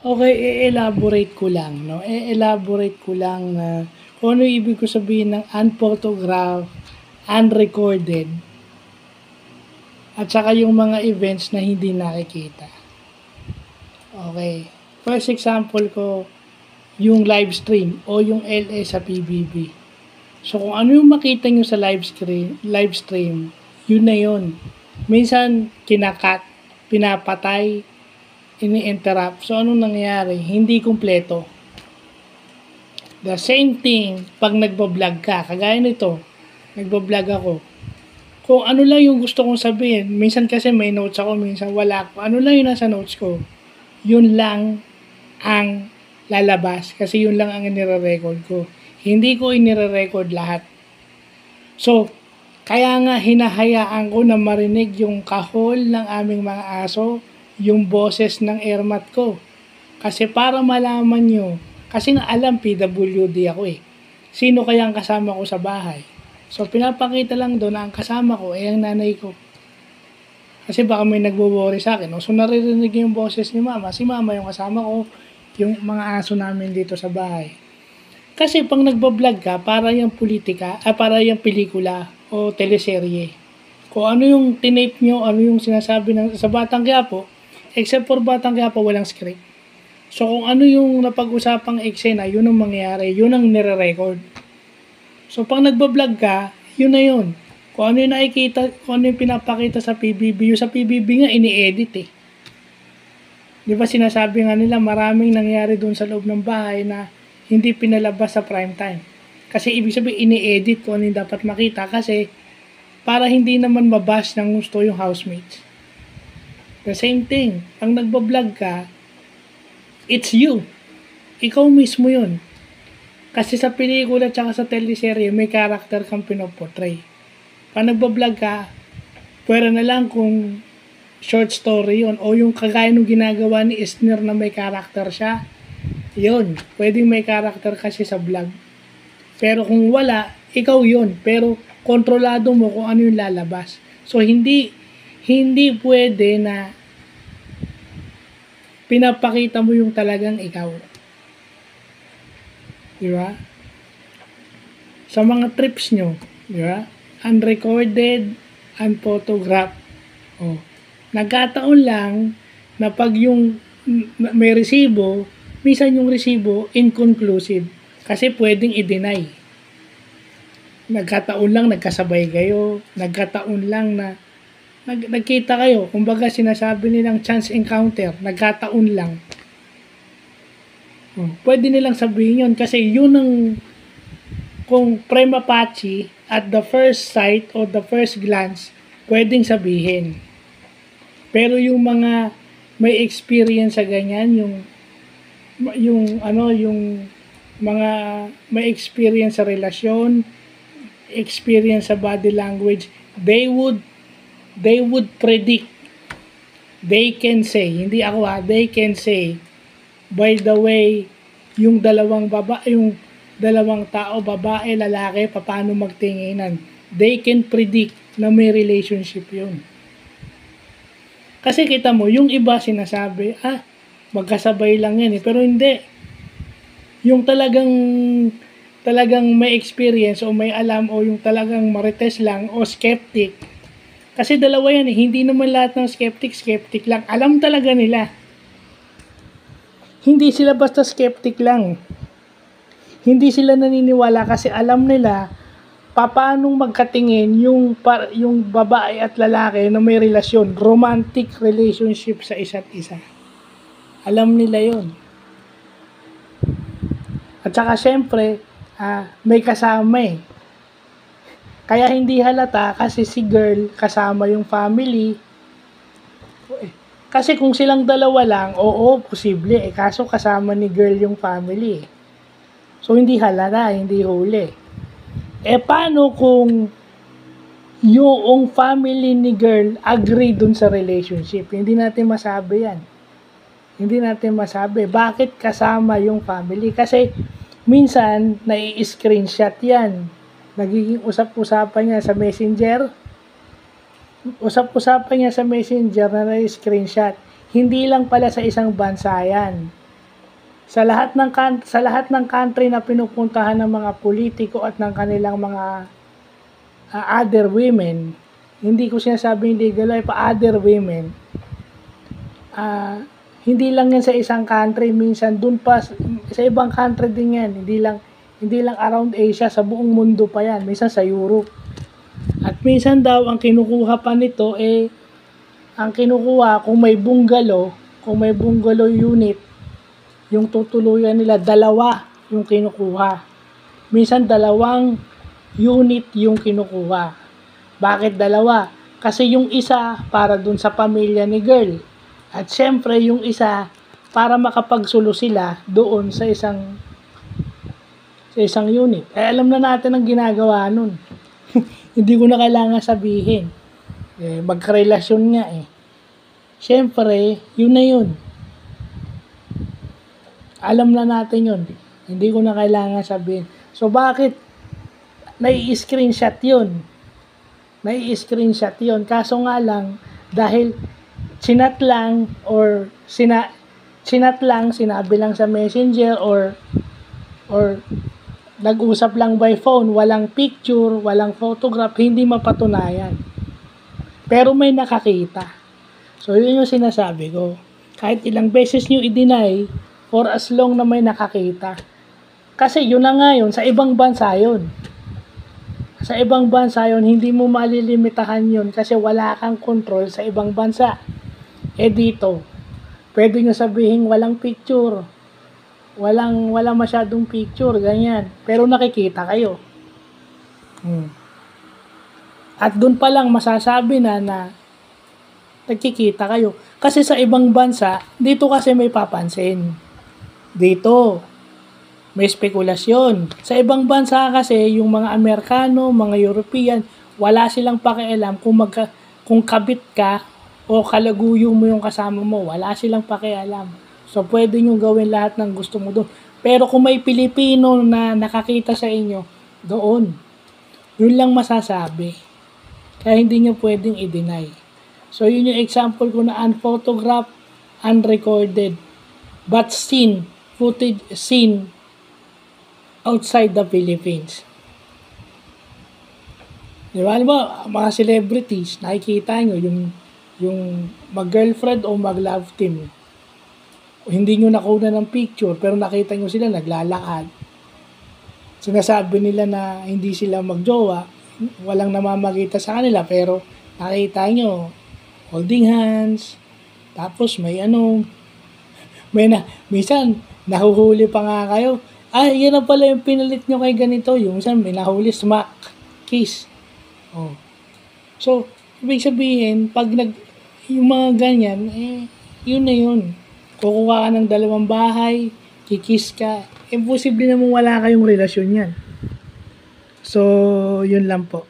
Okay, i-elaborate ko lang 'no, i-elaborate ko lang na kung ano yung ibig ko sabihin ng unphotographed, unrecorded, at saka yung mga events na hindi nakikita. Okay, first example ko, yung live stream o yung LA sa PBB. So kung ano yung makita nyo sa live stream, yun na yun. Minsan, kinakat, pinapatay, ini-interrupt. So anong nangyayari? Hindi kumpleto. The same thing pag nagbablog ka. Kagaya nito, nagbablog ako. Kung ano lang yung gusto kong sabihin, minsan kasi may notes ako, minsan wala ako. Ano lang yung nasa notes ko, yun lang ang lalabas. Kasi yun lang ang inire-record ko. Hindi ko inire-record lahat. So, kaya nga hinahayaan ko na marinig yung kahol ng aming mga aso, yung boses ng airmat ko. Kasi para malaman nyo, kasi nga alam PWD ako eh. Sino kaya ang kasama ko sa bahay? So pinapakita lang doon na ang kasama ko ay ang nanay ko. Kasi baka may nagwo-worry sa akin. No? So naririnig yung boses ni mama. Si mama yung kasama ko, yung mga aso namin dito sa bahay. Kasi pag nagbablog ka, para yung politika, para yung pelikula o teleserye. Kung ano yung tinape nyo, ano yung sinasabi sa Batang Quiapo, except for Batang Quiapo, walang script. So kung ano yung napag-usapang eksena, yun ang mangyayari, yun ang nire-record. So pag nagbablog ka, yun na yun. Kung ano yung nakikita, kung ano yung pinapakita sa PBB, yung sa PBB nga ini-edit eh. Di ba sinasabi nga nila maraming nangyari doon sa loob ng bahay na hindi pinalabas sa prime time. Kasi ibig sabihin ini-edit kung ano yung dapat makita kasi para hindi naman mabash ng gusto yung housemates. The same thing, pag nagbablog ka, it's you. Ikaw mismo yun. Kasi sa pelikula at sa teleserye, may character kang pinoportray. Pag nagbablog ka, pwera na lang kung short story yun o yung kagaya nung ginagawa ni Isner na may character siya, yun, pwedeng may character kasi sa vlog. Pero kung wala, ikaw yun. Pero kontrolado mo kung ano yung lalabas. So hindi pwede na pinapakita mo yung talagang ikaw. Di ba? Sa mga trips nyo, di ba? Unrecorded, unphotographed. Oh. Nagkataon lang na pag yung may resibo, minsan yung resibo inconclusive kasi pwedeng i-deny. Nagkataon lang nagkasabay kayo, nagkataon lang na nagkita kayo, kumbaga sinasabi nilang chance encounter, nagkataon lang. Pwede nilang sabihin yun kasi yun ang kung prima facie at the first sight or the first glance, pwedeng sabihin. Pero yung mga may experience sa ganyan, yung mga may experience sa relasyon, experience sa body language, they would predict. They can say, hindi ako they can say, by the way, yung dalawang tao, babae, lalaki, paano magtinginan. They can predict na may relationship yun. Kasi kita mo, yung iba sinasabi, magkasabay lang yan eh. Pero hindi. Yung talagang may experience o may alam o yung talagang marites lang o skeptic. Kasi dalawa yan eh. Hindi naman lahat ng skeptic lang. Alam talaga nila. Hindi sila basta skeptic lang. Hindi sila naniniwala kasi alam nila paano magkatingin yung babae at lalaki na may relasyon, romantic relationship sa isa't isa. Alam nila yon. At saka syempre, may kasama eh. Kaya hindi halata kasi si girl kasama yung family. Kasi kung silang dalawa lang, oo, posible eh. Kaso kasama ni girl yung family eh. So hindi halata, hindi huli. Paano kung yung family ni girl agree dun sa relationship? Hindi natin masabi yan. Hindi natin masabi. Bakit kasama yung family? Kasi minsan, nai-screenshot yan. Nagiging usap-usapan niya sa messenger. Usap-usapan niya sa messenger na nai-screenshot. Hindi lang pala sa isang bansa yan. sa lahat ng country na pinupuntahan ng mga politiko at ng kanilang mga other women, hindi ko sinasabing legal wife, other women, hindi lang yan sa isang country, minsan dun pa sa ibang country din yan, hindi lang around Asia, sa buong mundo pa yan, minsan sa Europe. At minsan daw ang kinukuha pa nito ang kinukuha kung may bungalow unit, yung tutuluyan nila, dalawa yung kinukuha. Minsan 2 unit yung kinukuha. Bakit dalawa? Kasi yung isa para dun sa pamilya ni girl. At syempre yung isa para makapagsulo sila doon sa isang unit. Alam na natin ang ginagawa nun. Hindi ko na kailangan sabihin. Magkarelasyon nga eh. Syempre, yun na yun. Alam na natin yun. Hindi ko na kailangan sabihin. So, bakit nai-screenshot yun? Nai-screenshot yun. Kaso nga lang, dahil chinat lang, sinabi lang sa messenger, or nag-usap lang by phone, walang picture, walang photograph, hindi mapatunayan. Pero may nakakita. So, yun yung sinasabi ko. Kahit ilang beses nyo i-deny, for as long na may nakakita. Kasi yun na nga yun, sa ibang bansa yun. Sa ibang bansa yun, hindi mo malilimitahan yun kasi wala kang control sa ibang bansa. Dito, pwede nyo sabihin walang picture, walang masyadong picture, ganyan. Pero nakikita kayo. At dun pa lang masasabi na nagkikita kayo. Kasi sa ibang bansa, dito kasi may papansin. Dito, may spekulasyon. Sa ibang bansa kasi, yung mga Amerikano, mga European, wala silang pakialam kung kabit ka o kalaguyo mo yung kasama mo. Wala silang pakialam. So, pwede nyo gawin lahat ng gusto mo doon. Pero kung may Pilipino na nakakita sa inyo, doon. Yun lang masasabi. Kaya hindi nyo pwedeng i-deny. So, yun yung example ko na unphotographed, unrecorded, but seen outside the Philippines. Di ba? Mga celebrities, nakikita nyo yung mag-girlfriend o mag-love team. Hindi nyo nakuha ng picture, pero nakita nyo sila naglalakad. Sinasabi nila na hindi sila magjowa, walang namamagita sa kanila, pero nakita nyo, holding hands, tapos minsan, nahuhuli pa nga kayo. Yan na pala yung pinalit nyo kay ganito. Yung minsan, may nahuli, smack, kiss. Oh. So, ibig sabihin, pag yung mga ganyan, yun na yun. Kukuha ka ng 2 bahay, kikiss ka. Imposible namang wala kayong relasyon yan. So, yun lang po.